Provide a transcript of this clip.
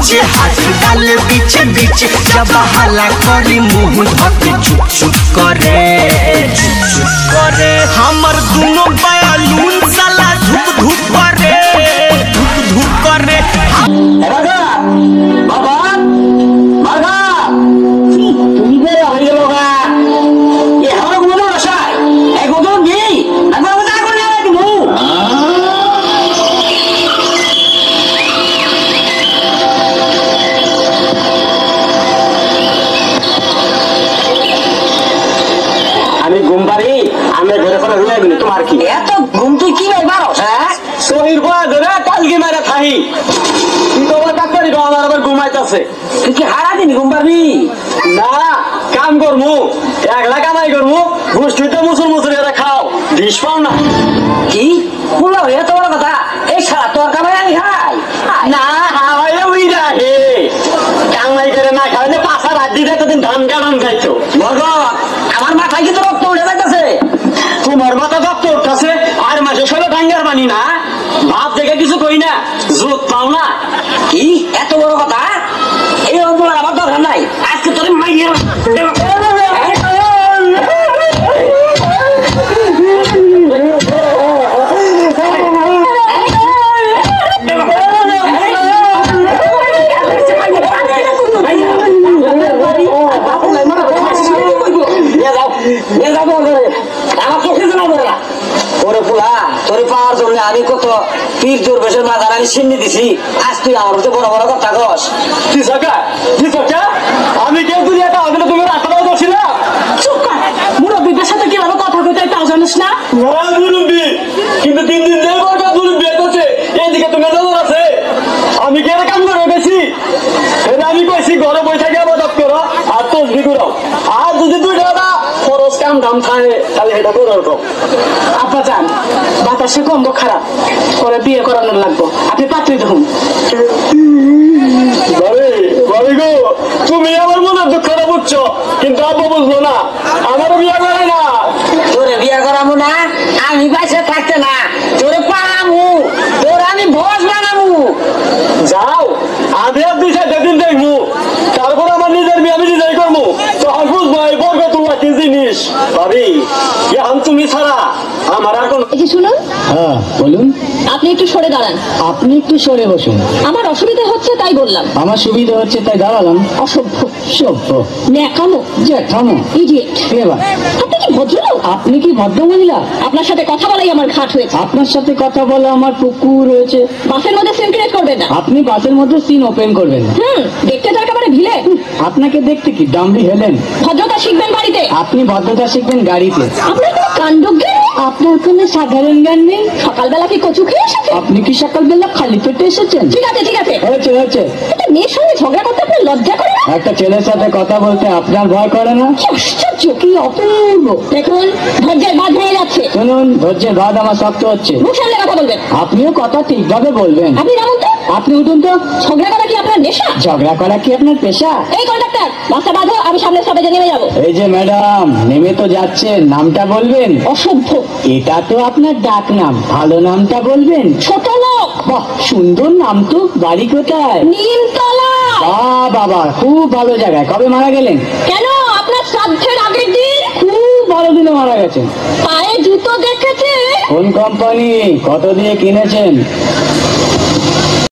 नीचे हाथ डाले बीचे बीचे जब हला करी मुंह धके चुप चुप करे हमर दोनों बयालून साला धुप धुप करे बाबा बाबा बाबा তুমি বে হয়ে গেল গা এ আমার কোনো আশা এক গো নেই আমি কথা করে দিব আমি ঘুমবাড়ি আমি ঘরে করে রুই আইবি তোমার কি এত ঘুম তুই কি ভাই বারো হ্যাঁ শরীর বয়া ধরে কালকে মারা খাই তুই তো ডাক্তারি আমার আবার ঘুমাইতেছে তুই কি হারা দিন ঘুম পারবি না কাম করবো একলা কামাই করবো গোষ্ঠীতে মুসুর মুসুর এরা খাও বিষ পাও না কি বলো এত বড় কথা এই সারা তোর কামাই আমি খাই না হাওয়াই ওই রাহে কামাই করে না খাওয়ালে পাশা রাত দিতে এতদিন ধান কাটান খাইছো ভগবান আমার মাথায় কি তো রক্ত উঠে যাইতেছে তোমার মাথা রক্ত উঠতেছে আর মাসে ষোলো ডাঙ্গার বানি না ভাব দেখে কিছু কই না জোর পাও না কি এত বড় কথা এই অন্তর আমার দরকার নাই আজকে তোর মাইয়া আমি কত পীর দুর্বেশের মাথার আমি চিনি দিছি আজ তুই আমার মধ্যে বড় বড় কথা কস আমি কেউ তুই এটা হবে তুমি রাস্তাটাও করছি না চুপ কর মুরব্বীদের সাথে কিভাবে কথা কইতে তাও জানিস না মুরব্বী কিন্তু 3 দিন ধরে বড় মুরব্বী করছে এইদিকে তুমি নজর আছে আমি কি কাম করে বেশি আমি কইছি ঘরে বসে থেকে আবাদত করো আর তসবি করো আর যদি তুই দাদা খরচ কাম দাম খায় তাহলে এটা করে ওঠো আপা যান বাতাসে গন্ধ খারাপ করে বিয়ে করানোর লাগবো আপনি পাত্রী দেখুন তুমি আমার মনে দুঃখটা বুঝছো কিন্তু আব্বা বুঝলো না আমারও বিয়ে করে না তোরে বিয়ে করাবো না আমি বাইসে থাকতে না তোরে পারামু তোর আমি ভোজ বানাবো যাও আমি আর 2-4 দিন দেখবো তারপর আমার নিজের বিয়ে আমি নিজেই করবো তখন বুঝবো এই বরকতুল্লাহ কি জিনিস ভাবি এখন তুমি ছাড়া আমার আর কোন এই যে শুনুন হ্যাঁ বলুন আপনি একটু সরে দাঁড়ান আপনি একটু সরে বসুন আমার অসুবিধা হচ্ছে তাই বললাম আমার সুবিধা হচ্ছে তাই দাঁড়ালাম অসভ্য সভ্য ন্যাকামো জ্যাঠামো ইডিয়েট এবার আপনি কি ভদ্রলোক আপনি কি ভদ্র মহিলা আপনার সাথে কথা বলাই আমার ঘাট হয়েছে আপনার সাথে কথা বলা আমার পুকুর হয়েছে বাসের মধ্যে সিন ক্রিয়েট করবেন না আপনি বাসের মধ্যে সিন ওপেন করবেন না দেখতে তো একেবারে ভিলে আপনাকে দেখতে কি ডাম্বি হেলেন ভদ্রতা শিখবেন বাড়িতে আপনি ভদ্রতা শিখবেন গাড়িতে আপনার কোনো কাণ্ডজ্ঞান আপনার কোনো সাধারণ জ্ঞান নেই সকালবেলা কি কচু খেয়ে এসেছেন আপনি কি সকালবেলা খালি পেটে এসেছেন ঠিক আছে হয়েছে হয়েছে একটা মেয়ের সঙ্গে ঝগড়া করতে আপনার লজ্জা করে না একটা ছেলের সাথে কথা বলতে আপনার ভয় করে না কি আশ্চর্য কি অপূর্ব দেখুন ধৈর্যের বাঁধ হয়ে যাচ্ছে শুনুন ধৈর্যের বাঁধ আমার শক্ত হচ্ছে মুখ সামনে কথা বলবেন আপনিও কথা ঠিকভাবে বলবেন আপনি নামুন তো আপনি উঠুন তো ঝগড়া করা কি আপনার নেশা ঝগড়া করা কি আপনার পেশা এই কন্ডাক্টর রাস্তা বাঁধো আমি সামনে স্টপেজে নেমে যাবো এই যে ম্যাডাম নেমে তো যাচ্ছেন নামটা বলবেন অসভ্য এটা তো আপনার ডাক নাম ভালো নামটা বলবেন ছোট লোক বাহ সুন্দর নাম তো বাড়ি কোথায় নিমতলা বাবা খুব ভালো জায়গায় কবে মারা গেলেন কেন আপনার শ্রাদ্ধের আগের দিন খুব ভালো দিনে মারা গেছেন পায়ে জুতো দেখেছে কোন কোম্পানি কত দিয়ে কিনেছেন